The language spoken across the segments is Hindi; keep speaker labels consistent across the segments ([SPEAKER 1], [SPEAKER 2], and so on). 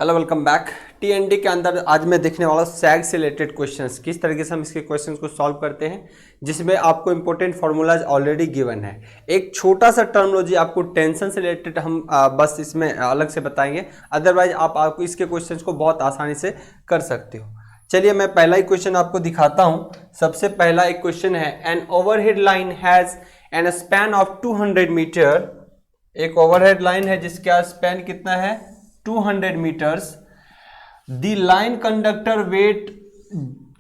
[SPEAKER 1] Hello welcome back. टीएनडी के अंदर आज मैं देखने वाला सैग से रिलेटेड क्वेश्चंस, किस तरीके से हम इसके क्वेश्चंस को सॉल्व करते हैं, जिसमें आपको इंपॉर्टेंट फार्मूलाज ऑलरेडी गिवन है। एक छोटा सा टर्मिनोलॉजी आपको टेंशन से रिलेटेड हम बस इसमें अलग से बताएंगे, अदरवाइज आप इसके क्वेश्चंस को बहुत आसानी से कर सकते हो। चलिए मैं पहला ही क्वेश्चन आपको दिखाता हूँ। सबसे पहला एक क्वेश्चन है, an overhead line has an span of 200 metre. एक ओवरहेड लाइन है जिसका स्पैन कितना है, 200 metres. The line conductor weight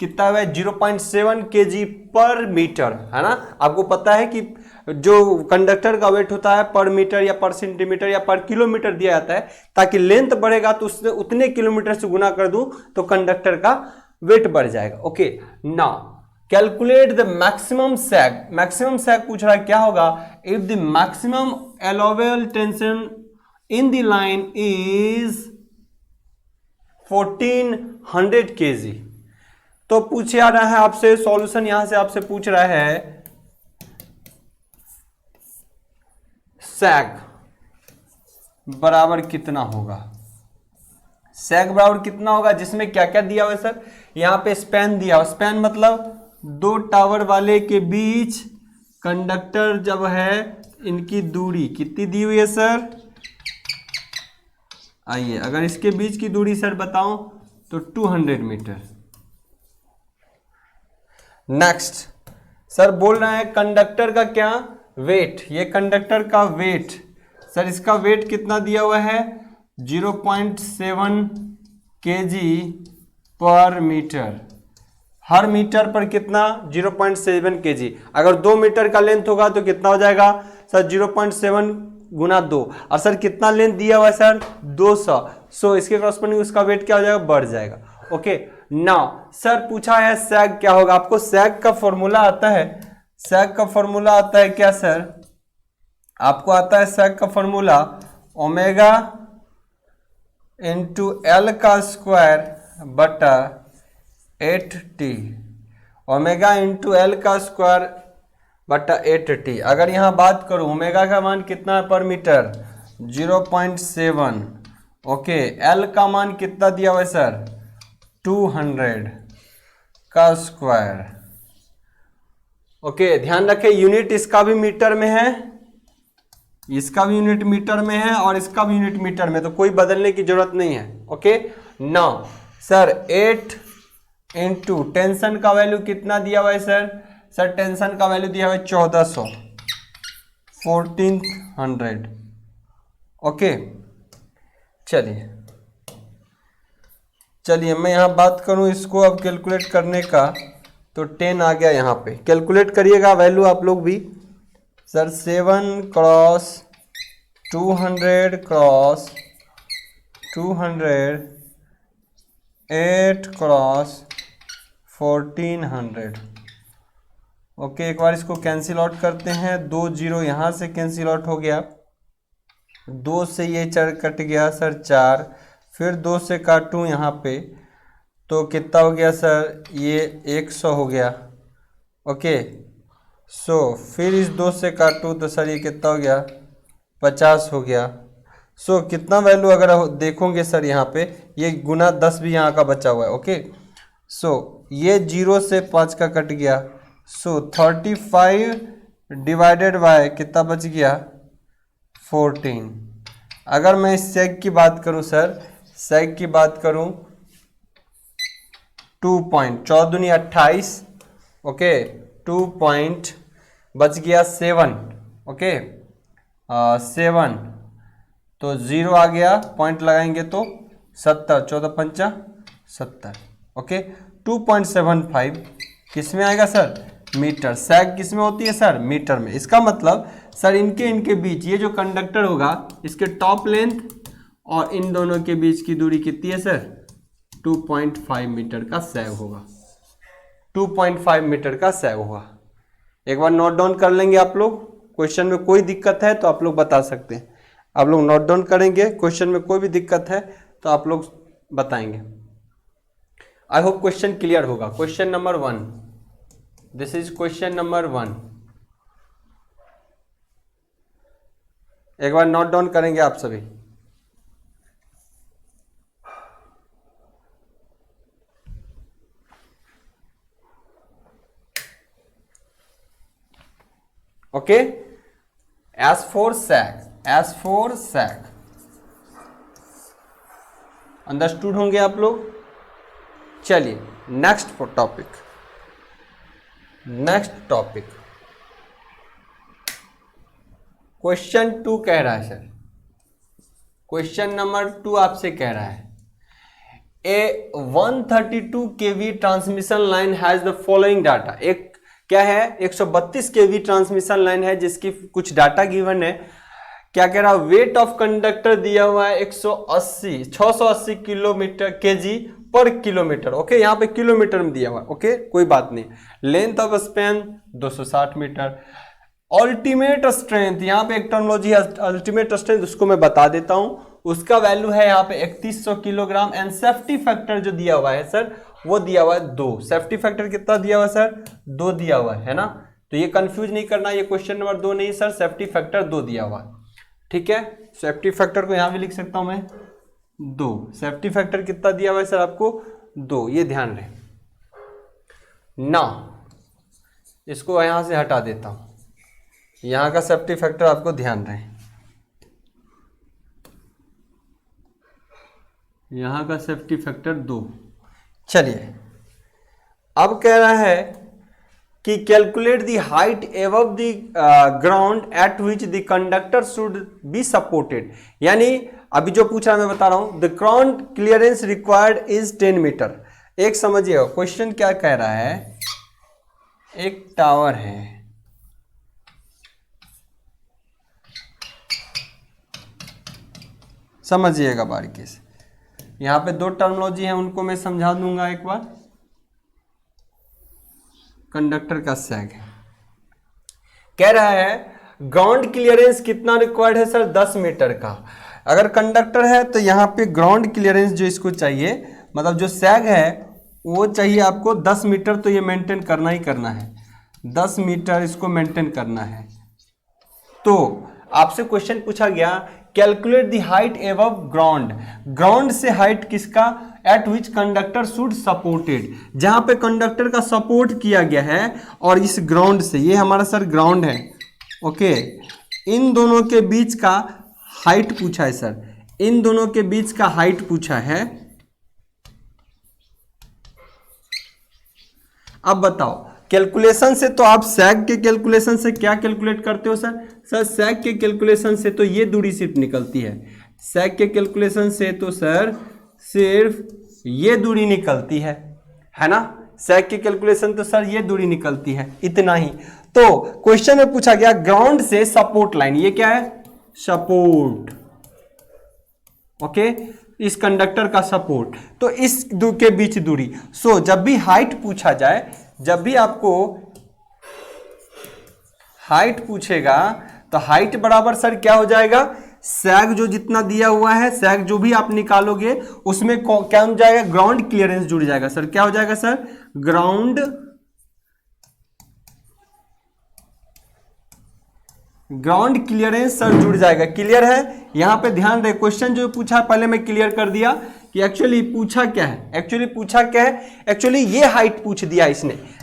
[SPEAKER 1] कितना है, 0.7 kg पर मीटर, है ना। आपको पता है कि जो कंडक्टर का वेट होता है पर मीटर या पर सेंटीमीटर या पर किलोमीटर दिया जाता है, ताकि लेंथ बढ़ेगा तो उससे उतने किलोमीटर से गुना कर दूं तो कंडक्टर का वेट बढ़ जाएगा। Okay, now calculate the maximum sag. Maximum sag पूछ रहा है, क्या होगा if the maximum allowable tension in the line is 1400 kg। तो पूछे आ रहा है आपसे सॉल्यूशन, यहां से आपसे पूछ रहा है सैग बराबर कितना होगा। सैग बराबर कितना होगा, जिसमें क्या क्या दिया हुआ है सर, यहां पे स्पैन दिया हुआ। स्पैन मतलब दो टावर वाले के बीच कंडक्टर जब है, इनकी दूरी कितनी दी हुई है सर। आइए, अगर इसके बीच की दूरी सर बताऊं तो 200 मीटर। नेक्स्ट सर बोल रहे हैं कंडक्टर का क्या वेट, ये कंडक्टर का वेट सर, इसका वेट कितना दिया हुआ है, 0.7 kg पर मीटर। हर मीटर पर कितना, 0.7 kg। अगर 2 मीटर का लेंथ होगा तो कितना हो जाएगा सर, 0.7 गुना 2। और सर कितना लेंथ दिया हुआ है सर, 200। सो इसके कॉरस्पॉन्डिंग उसका वेट क्या हो जाएगा, बढ़ जाएगा। ओके, नाउ सर पूछा है सैग क्या होगा। आपको सैग का फॉर्मूला आता है, सैग का फॉर्मूला आता है क्या सर, आपको आता है सैग का फॉर्मूला ओमेगा इंटू एल का स्क्वायर बटा 8t। ओमेगा इंटू एल का स्क्वायर बटा 8t। अगर यहाँ बात करूँ ओमेगा का मान कितना है पर मीटर, 0.7। ओके, एल का मान कितना दिया हुआ है सर, 200 का स्क्वायर। ओके, ध्यान रखें यूनिट इसका भी मीटर में है, इसका भी यूनिट मीटर में है और इसका भी यूनिट मीटर में, तो कोई बदलने की जरूरत नहीं है। Okay, now sir 8 into tension का वैल्यू कितना दिया हुआ है सर, टेंशन का वैल्यू दिया हुआ है 1400, 1400। ओके, चलिए मैं यहाँ बात करूँ इसको अब कैलकुलेट करने का, तो 10 आ गया। यहाँ पे कैलकुलेट करिएगा वैल्यू आप लोग भी sir. 7 cross 200 cross 200, 8 cross 1400। Okay, एक बार इसको कैंसिल आउट करते हैं, 2 0 यहाँ से कैंसिल आउट हो गया, 2 से ये 4 कट गया सर 4, फिर 2 से काटूँ यहाँ पे तो कितना हो गया सर, ये 100 हो गया। ओके, सो फिर इस 2 से काटूँ तो सर ये कितना हो गया, 50 हो गया। सो कितना वैल्यू अगर देखोगे सर यहाँ पे, ये गुना 10 भी यहाँ का बचा हुआ है। ओके, सो ये 0 से 5 का कट गया, सो 35 डिवाइडेड बाय कितना बच गया, 14। अगर मैं इस सेग की बात करूं सर, सेग की बात करूं 2 पॉइंट 14 दूनी 28। ओके, 2 पॉइंट बच गया 7। ओके, 7 तो 0 आ गया, पॉइंट लगाएंगे तो 70, 14 पंचा 70। ओके, 2.75 किस में आएगा सर, मीटर। सैग किस में होती है सर, मीटर में। इसका मतलब सर इनके बीच ये जो कंडक्टर होगा, इसके टॉप लेंथ और इन दोनों के बीच की दूरी कितनी है सर, 2.5 मीटर का सैग होगा। 2.5 मीटर का सैग होगा। एक बार नोट डाउन कर लेंगे आप लोग, क्वेश्चन में कोई दिक्कत है तो आप लोग बता सकते हैं। आप लोग नोट डाउन करेंगे, क्वेश्चन में कोई भी दिक्कत है तो आप लोग बताएंगे। आई होप क्वेश्चन क्लियर होगा। Question number 1, this is question number 1। एक बार नोट डाउन करेंगे आप सभी। Okay, S for sag, S for sag. Understood होंगे आप लोग। चलिए next topic, next topic question 2 कह रहा है सर, क्वेश्चन नंबर 2 आपसे कह रहा है ए 132 kV transmission line has the following data. एक क्या है, 132 kV ट्रांसमिशन लाइन है जिसकी कुछ डाटा गिवन है। क्या कह रहा है, वेट ऑफ कंडक्टर दिया हुआ है 680 किलोमीटर केजी पर किलोमीटर। ओके, यहाँ पे किलोमीटर में दिया हुआ है। ओके, कोई बात नहीं। Length of span 260 metre. Ultimate strength, यहाँ पे एक टर्मिनोलॉजी है अल्टीमेट स्ट्रेंथ, उसको मैं बता देता हूं। उसका वैल्यू है यहाँ पे 3100 किलोग्राम। एंड सेफ्टी फैक्टर जो दिया हुआ है सर, वो दिया हुआ है 2। सेफ्टी फैक्टर कितना दिया हुआ है सर, 2 दिया हुआ है ना। तो ये कंफ्यूज नहीं करना, ये क्वेश्चन नंबर 2 नहीं सर, सेफ्टी फैक्टर 2 दिया हुआ है। ठीक है, सेफ्टी फैक्टर को यहां भी लिख सकता हूं मैं 2। सेफ्टी फैक्टर कितना दिया हुआ है सर आपको, 2, ये ध्यान रहे ना। इसको यहां से हटा देता हूं, यहां का सेफ्टी फैक्टर आपको ध्यान रहे, यहां का सेफ्टी फैक्टर 2। चलिए अब कह रहा है कि calculate the height above the ground at which the conductor should be supported. यानी अभी जो पूछा मैं बता रहा हूं, the ground clearance required is 10 metre. एक समझिए क्वेश्चन क्या कह रहा है, एक टावर है, समझिएगा बारीकी से। यहां पे 2 टर्मिनोलॉजी है, उनको मैं समझा दूंगा एक बार। कंडक्टर का सैग है, कह रहा है ग्राउंड क्लियरेंस कितना रिक्वायर्ड है सर, 10 मीटर का। अगर कंडक्टर है तो यहाँ पे ग्राउंड क्लियरेंस जो इसको चाहिए, मतलब जो सैग है वो चाहिए आपको 10 मीटर। तो ये मेंटेन करना ही करना है, 10 मीटर इसको मेंटेन करना है। तो आपसे क्वेश्चन पूछा गया calculate the height above ground. Ground से हाइट किसका, eight which conductor should supported, जहां पे कंडक्टर का सपोर्ट किया गया है। और इस ग्राउंड से, ये हमारा सर ग्राउंड है, ओके, इन दोनों के बीच का हाइट पूछा है सर, इन दोनों के बीच का हाइट पूछा है। अब बताओ कैलकुलेशन से, तो आप सैग के कैलकुलेशन से क्या कैलकुलेट करते हो सर? सर सैग के कैलकुलेशन से तो ये दूरी सिर्फ निकलती है, सैग के कैलकुलेशन से तो सर सिर्फ ये दूरी निकलती है ना। सैग के कैलकुलेशन तो सर ये दूरी निकलती है, इतना ही। तो क्वेश्चन में पूछा गया ग्राउंड से सपोर्ट लाइन, ये क्या है, सपोर्ट, ओके, इस कंडक्टर का सपोर्ट, तो इस के बीच दूरी। सो जब भी हाइट पूछा जाए, जब भी आपको हाइट पूछेगा तो हाइट बराबर सर क्या हो जाएगा, सैग जो जितना दिया हुआ है, सैग जो भी आप निकालोगे उसमें क्या हो जाएगा, ग्राउंड क्लियरेंस जुड़ जाएगा सर। क्या हो जाएगा सर, ग्राउंड क्लियरेंस सर जुड़ जाएगा। क्लियर है? यहां पे ध्यान रहे, क्वेश्चन जो पूछा पहले मैं क्लियर कर दिया कि एक्चुअली पूछा क्या है, एक्चुअली ये हाइट पूछ दिया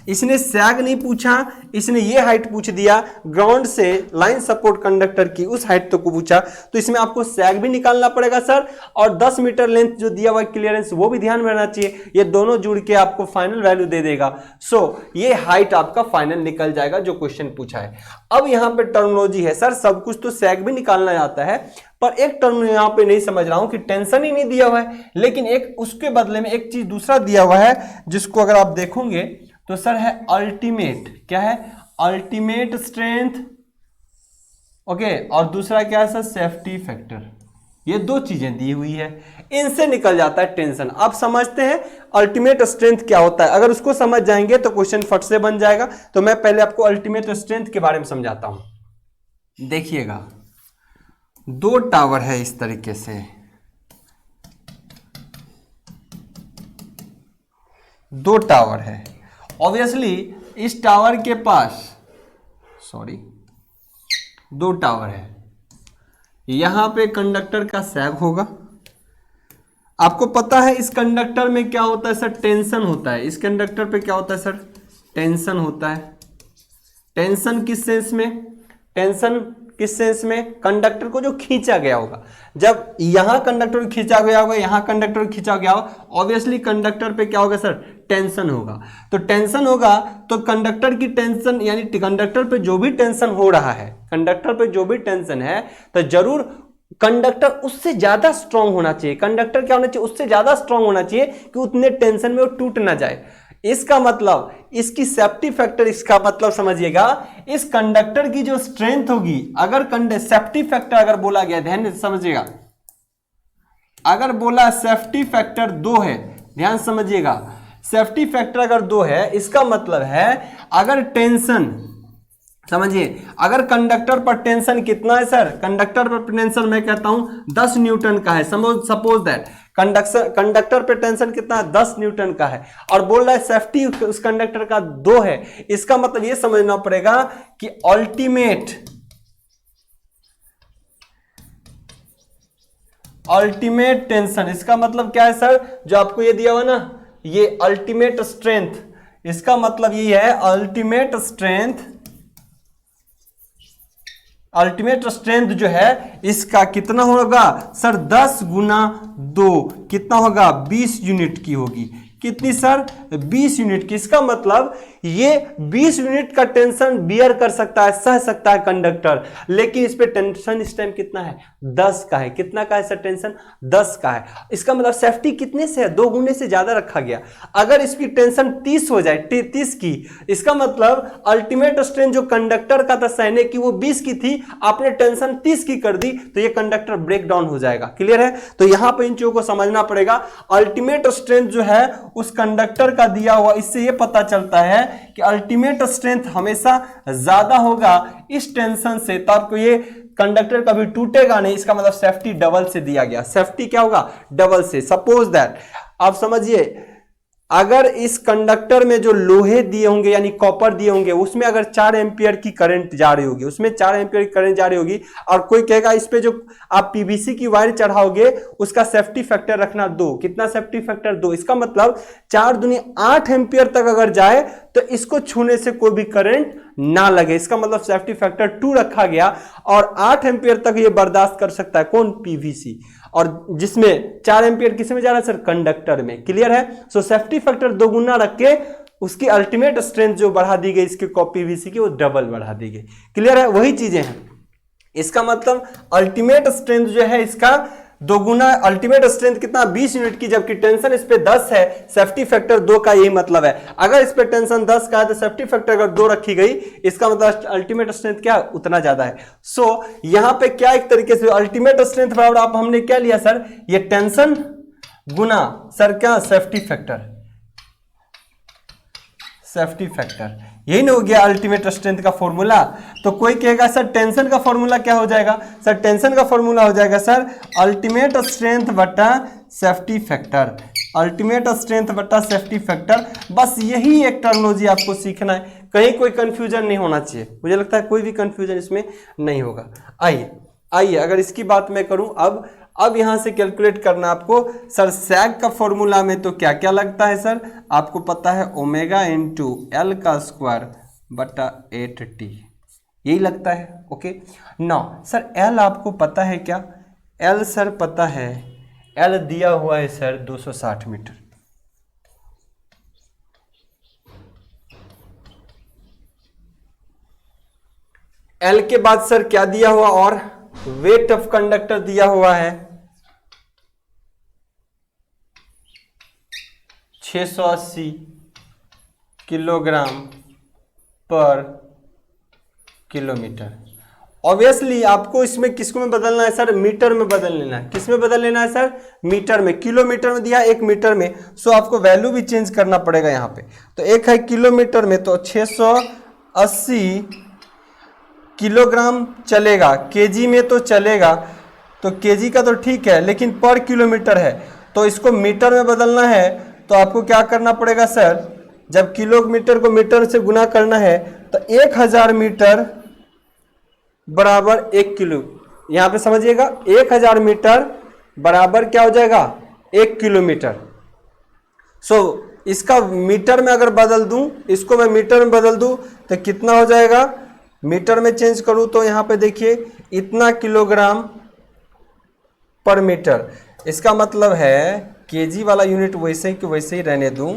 [SPEAKER 1] इसने सैग नहीं पूछा, इसने ये हाइट पूछ दिया, ग्राउंड से लाइन सपोर्ट कंडक्टर की उस हाइट तक को पूछा। तो इसमें आपको सैग भी निकालना पड़ेगा सर, और 10 मीटर लेंथ जो दिया हुआ क्लियरेंस वो भी ध्यान में रहना चाहिए। ये दोनों जुड़ के आपको फाइनल वैल्यू दे देगा। सो ये हाइट आपका फाइनल निकल जाएगा जो क्वेश्चन पूछा है। अब यहां पे टर्मिनोलॉजी है सर, सब कुछ तो सैग भी निकालना आता है, पर एक टर्म यहां पे नहीं समझ रहा हूं कि टेंशन ही नहीं दिया हुआ है, लेकिन एक उसके बदले में एक चीज दूसरा दिया हुआ है जिसको अगर आप देखोगे तो सर है अल्टीमेट, क्या है, अल्टीमेट स्ट्रेंथ, ओके, और दूसरा क्या है सर, सेफ्टी फैक्टर। ये 2 चीजें दी हुई है, इनसे निकल जाता है टेंशन। आप समझते हैं अल्टीमेट स्ट्रेंथ क्या होता है, अगर उसको समझ जाएंगे तो क्वेश्चन फट से बन जाएगा। तो मैं पहले आपको अल्टीमेट स्ट्रेंथ के बारे में समझाता हूं। देखिएगा 2 टावर है इस तरीके से, 2 टावर है। ऑब्वियसली इस टावर के पास 2 टावर है, यहां पे कंडक्टर का सैग होगा। आपको पता है इस कंडक्टर में क्या होता है सर, टेंशन होता है। इस कंडक्टर पे क्या होता है सर, टेंशन होता है। टेंशन किस सेंस में, टेंशन किस सेंस में, कंडक्टर को जो खींचा गया होगा, जब यहां कंडक्टर को खींचा गया होगा, यहां कंडक्टर को खींचा गया होगा, ऑब्वियसली कंडक्टर पे क्या होगा सर, टेंशन होगा। तो टेंशन होगा तो कंडक्टर की टेंशन, यानी कंडक्टर पे जो भी टेंशन हो रहा है, कंडक्टर पे जो भी टेंशन है, तो जरूर कंडक्टर उससे ज्यादा स्ट्रांग होना चाहिए। कंडक्टर क्या होना चाहिए, उससे ज्यादा स्ट्रांग होना चाहिए कि उतने टेंशन में वो टूट ना जाए। इसका मतलब, इसकी सेफ्टी फैक्टर, इसका मतलब समझिएगा, इस कंडक्टर की जो स्ट्रेंथ होगी, अगर सेफ्टी फैक्टर अगर बोला गया, ध्यान से समझिएगा, अगर बोला सेफ्टी फैक्टर 2 है, ध्यान समझिएगा, सेफ्टी फैक्टर अगर 2 है, इसका मतलब है अगर टेंशन, समझिए, अगर कंडक्टर पर टेंशन कितना है सर, कंडक्टर पर टेंशन मैं कहता हूं 10 न्यूटन का है, सपोज दैट कंडक्टर पे टेंशन कितना है, 10 न्यूटन का है, और बोल रहा है सेफ्टी उस कंडक्टर का 2 है। इसका मतलब ये समझना पड़ेगा कि अल्टीमेट टेंशन, इसका मतलब क्या है सर, जो आपको ये दिया हुआ ना, ये अल्टीमेट स्ट्रेंथ, इसका मतलब ये है अल्टीमेट स्ट्रेंथ जो है इसका कितना होगा सर, 10 गुना 2 कितना होगा, 20 यूनिट की होगी। कितनी सर, 20 यूनिट की। इसका मतलब ये 20 यूनिट का टेंशन बियर कर सकता है, सह सकता है कंडक्टर, लेकिन इस पे टेंशन इस टाइम कितना है, 10 का है। कितना का है सर टेंशन, 10 का है। इसका मतलब सेफ्टी कितने से है, 2 गुने से ज्यादा रखा गया। अगर इसकी टेंशन 30 हो जाए, 30 की, इसका मतलब अल्टीमेट स्ट्रेंथ जो कंडक्टर का था सहने की, वो 20 की थी, आपने टेंशन 30 की कर दी, तो ये कंडक्टर ब्रेक डाउन हो जाएगा। क्लियर है? तो यहां पर इन चीजों को समझना पड़ेगा। अल्टीमेट स्ट्रेंथ जो है उस कंडक्टर का दिया हुआ, इससे यह पता चलता है कि अल्टीमेट स्ट्रेंथ हमेशा ज्यादा होगा इस टेंशन से, तो आपको ये कंडक्टर कभी टूटेगा नहीं। इसका मतलब सेफ्टी डबल से दिया गया, सेफ्टी क्या होगा, डबल से। सपोज दैट आप समझिए, अगर इस कंडक्टर में जो लोहे दिए होंगे यानी कॉपर दिए होंगे, उसमें अगर 4 एम्पियर की करंट जा रही होगी, उसमें 4 एम्पियर की करंट जा रही होगी, और कोई कहेगा इस पे जो आप पीवीसी की वायर चढ़ाओगे उसका सेफ्टी फैक्टर रखना 2। कितना सेफ्टी फैक्टर, 2। इसका मतलब 4 दूनी 8 एम्पियर तक अगर जाए तो इसको छूने से कोई भी करंट ना लगे। इसका मतलब सेफ्टी फैक्टर 2 रखा गया, और 8 एम्पियर तक ये बर्दाश्त कर सकता है, कौन, पीवीसी, और जिसमें 4 एम्पियर किस में जा रहा है सर, कंडक्टर में। क्लियर है? सो सेफ्टी फैक्टर 2 गुना रख के उसकी अल्टीमेट स्ट्रेंथ जो बढ़ा दी गई इसके पीवीसी की, वो डबल बढ़ा दी गई। क्लियर है? वही चीजें हैं। इसका मतलब अल्टीमेट स्ट्रेंथ जो है इसका 2 गुना, अल्टीमेट स्ट्रेंथ कितना, 20 यूनिट की, जबकि टेंशन इस पे 10 है, सेफ्टी फैक्टर 2 का, यही मतलब है। अगर इस पे टेंशन 10 का है तो सेफ्टी फैक्टर अगर 2 रखी गई, इसका मतलब अल्टीमेट स्ट्रेंथ क्या, उतना ज्यादा है। सो यहां पे क्या, एक तरीके से अल्टीमेट स्ट्रेंथ बराबर आप हमने क्या लिया सर, ये टेंशन गुना सर क्या, सेफ्टी फैक्टर, सेफ्टी फैक्टर, यही ना हो गया अल्टीमेट स्ट्रेंथ का फॉर्मूला। तो कोई कहेगा सर टेंशन का फॉर्मूला क्या हो जाएगा, सर टेंशन का फॉर्मूला हो जाएगा सर अल्टीमेट स्ट्रेंथ बटा सेफ्टी फैक्टर, अल्टीमेट स्ट्रेंथ बटा सेफ्टी फैक्टर। बस यही एक टर्मिनोलॉजी आपको सीखना है, कहीं कोई कंफ्यूजन नहीं होना चाहिए। मुझे लगता है कोई भी कंफ्यूजन इसमें नहीं होगा। आइए अगर इसकी बात मैं करूं, अब यहां से कैलकुलेट करना आपको सर, सैग का फॉर्मूला में तो क्या क्या लगता है सर, आपको पता है ओमेगा इंटू एल का स्क्वायर बटा 8t, यही लगता है। ओके नौ सर, एल आपको पता है क्या, एल सर पता है, एल दिया हुआ है सर 260 मीटर। एल के बाद सर क्या दिया हुआ, और वेट ऑफ कंडक्टर दिया हुआ है 680 किलोग्राम पर किलोमीटर। ऑब्वियसली आपको इसमें किसको में बदलना है सर, मीटर में बदल लेना है। किस में बदल लेना है सर, मीटर में। किलोमीटर में दिया 1 मीटर में, सो आपको वैल्यू भी चेंज करना पड़ेगा यहाँ पे। तो एक है किलोमीटर में, तो 680 किलोग्राम चलेगा, केजी में तो चलेगा, तो केजी का तो ठीक है, लेकिन पर किलोमीटर है, तो इसको मीटर में बदलना है। तो आपको क्या करना पड़ेगा सर, जब किलोमीटर को मीटर से गुना करना है तो 1000 मीटर बराबर 1 किलो, यहां पे समझिएगा 1000 मीटर बराबर क्या हो जाएगा, 1 किलोमीटर। सो इसका मीटर में अगर बदल दूं, इसको मैं मीटर में बदल दूं तो कितना हो जाएगा, मीटर में चेंज करूं तो यहाँ पे देखिए इतना किलोग्राम पर मीटर, इसका मतलब है केजी वाला यूनिट वैसे ही वैसे ही रहने दूं,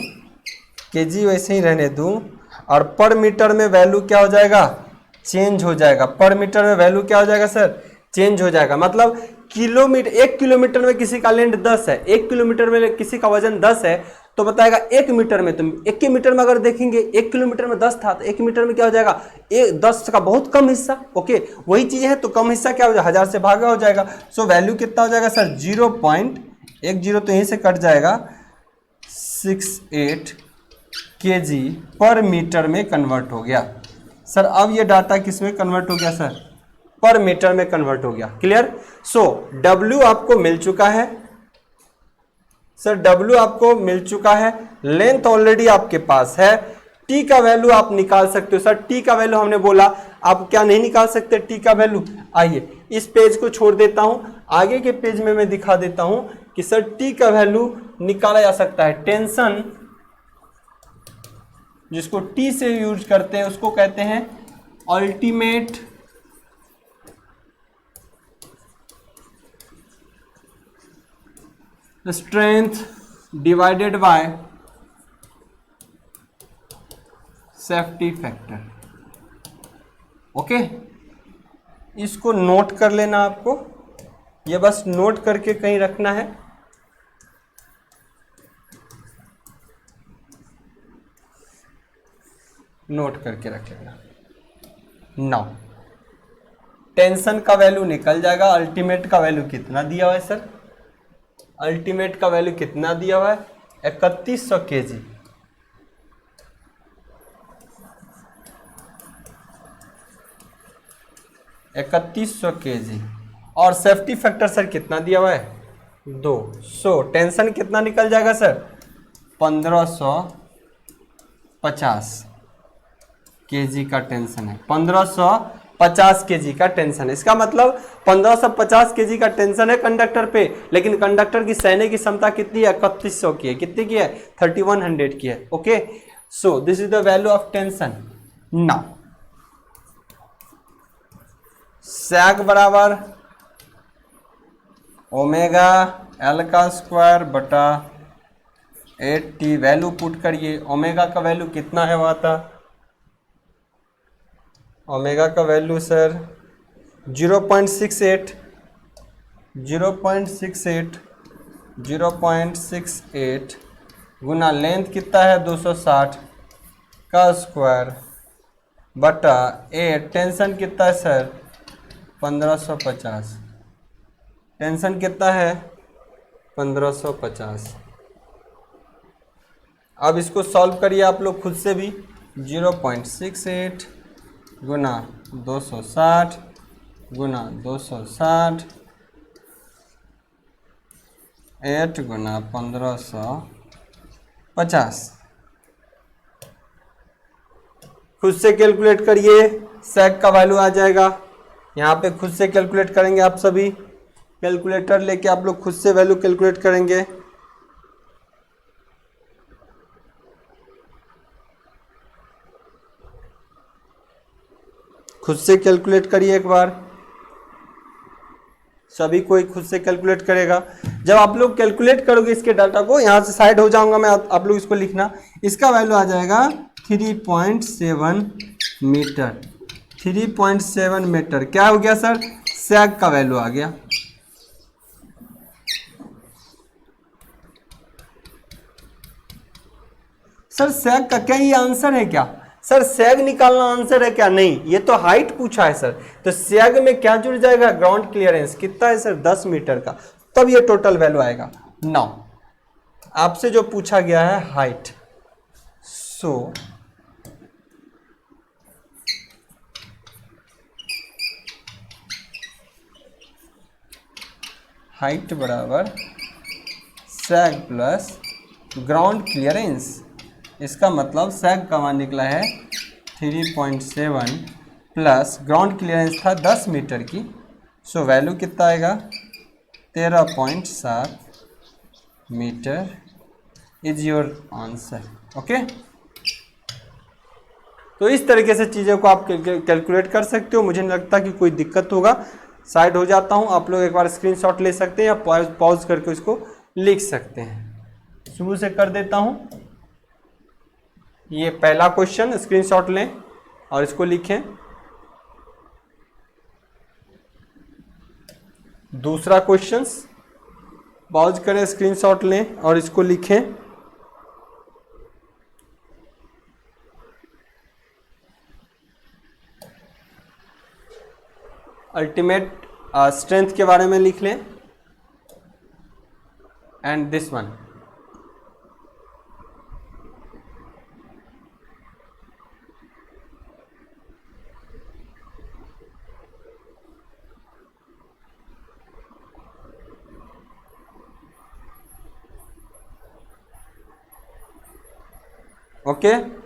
[SPEAKER 1] केजी वैसे ही रहने दूं, और पर मीटर में वैल्यू क्या हो जाएगा, चेंज हो जाएगा। पर मीटर में वैल्यू क्या हो जाएगा सर, चेंज हो जाएगा। मतलब किलोमीटर, 1 किलोमीटर में किसी का लेंथ 10 है, 1 किलोमीटर में किसी का वजन 10 है, तो बताएगा 1 मीटर में, तुम 1 मीटर में अगर देखेंगे 1 किलोमीटर में 10 था तो 1 मीटर में क्या हो जाएगा, 10 का बहुत कम हिस्सा। ओके, वही चीज है तो कम हिस्सा क्या हो जाएगा, 1000 से भागा हो जाएगा। सो वैल्यू कितना हो जाएगा सर, 0.10 तो यहीं से कट जाएगा, 68 केजी पर मीटर में कन्वर्ट हो गया। सर अब ये डाटा किस में कन्वर्ट हो गया सर, पर मीटर में कन्वर्ट हो गया। क्लियर। सो W आपको मिल चुका है सर, W आपको मिल चुका है, लेंथ ऑलरेडी आपके पास है, T का वैल्यू आप निकाल सकते हो। सर T का वैल्यू हमने बोला, आप क्या नहीं निकाल सकते T का वैल्यू। आइए इस पेज को छोड़ देता हूं, आगे के पेज में मैं दिखा देता हूं कि सर T का वैल्यू निकाला जा सकता है। टेंशन जिसको T से यूज करते हैं उसको कहते हैं ultimate strength divided by safety factor. Okay, इसको नोट कर लेना आपको, ये बस नोट करके कहीं रखना है। नोट करके रख लेना। नाउ टेंशन का वैल्यू निकल जाएगा, अल्टीमेट का वैल्यू कितना दिया हुआ है सर, अल्टीमेट का वैल्यू कितना दिया हुआ है, 3100 केजी। और सेफ्टी फैक्टर सर कितना दिया हुआ है, 200। टेंशन कितना निकल जाएगा सर, 1550 केजी का टेंशन है, 1550 केजी का टेंशन है। इसका मतलब 1550 केजी का टेंशन है कंडक्टर पे, लेकिन कंडक्टर की सहने की क्षमता कितनी है, 3100 की है। कितनी की है, 3100 की है। Okay, so this is the value of tension. Now sag बराबर ओमेगा एल का स्क्वायर बटा 8T, वैल्यू पुट करिए। ओमेगा का वैल्यू कितना है वहां था, ओमेगा का वैल्यू सर 0.68 गुना लेंथ कितना है 260 का स्क्वायर बटा 8। टेंशन कितना है सर 1550, टेंशन कितना है 1550। अब इसको सॉल्व करिए आप लोग खुद से भी। 0.68 गुना 260 गुना 260 8 गुना 1550, खुद से कैलकुलेट करिए, सैग का वैल्यू आ जाएगा। यहाँ पे खुद से कैलकुलेट करेंगे आप सभी, कैलकुलेटर लेके आप लोग खुद से वैल्यू कैलकुलेट करेंगे। खुद से कैलकुलेट करिए एक बार, सभी कोई खुद से कैलकुलेट करेगा। जब आप लोग कैलकुलेट करोगे इसके डाटा को, यहां से साइड हो जाऊंगा मैं, आप लोग इसको लिखना। इसका वैल्यू आ जाएगा 3.7 मीटर। 3.7 मीटर क्या हो गया सर, सैग का वैल्यू आ गया। सर सैग का क्या ये आंसर है क्या, सर सैग निकालना आंसर है क्या, नहीं, ये तो हाइट पूछा है सर। तो सैग में क्या जुड़ जाएगा, ग्राउंड क्लियरेंस कितना है सर 10 मीटर का, तब ये टोटल वैल्यू आएगा। नाउ आपसे जो पूछा गया है हाइट, सो हाइट बराबर सैग प्लस ग्राउंड क्लियरेंस। इसका मतलब सैग का मान निकला है 3.7 प्लस ग्राउंड क्लियरेंस था 10 मीटर की, सो वैल्यू कितना आएगा 13.7 metre is your answer. Okay, तो इस तरीके से चीज़ों को आप कैलकुलेट कर सकते हो। मुझे नहीं लगता कि कोई दिक्कत होगा। साइड हो जाता हूँ, आप लोग एक बार स्क्रीनशॉट ले सकते हैं या पॉज करके इसको लिख सकते हैं। शुरू से कर देता हूँ। ये पहला क्वेश्चन स्क्रीनशॉट लें और इसको लिखें। दूसरा क्वेश्चन पॉज करें, स्क्रीनशॉट लें और इसको लिखें। अल्टीमेट स्ट्रेंथ के बारे में लिख लें। And this one okay.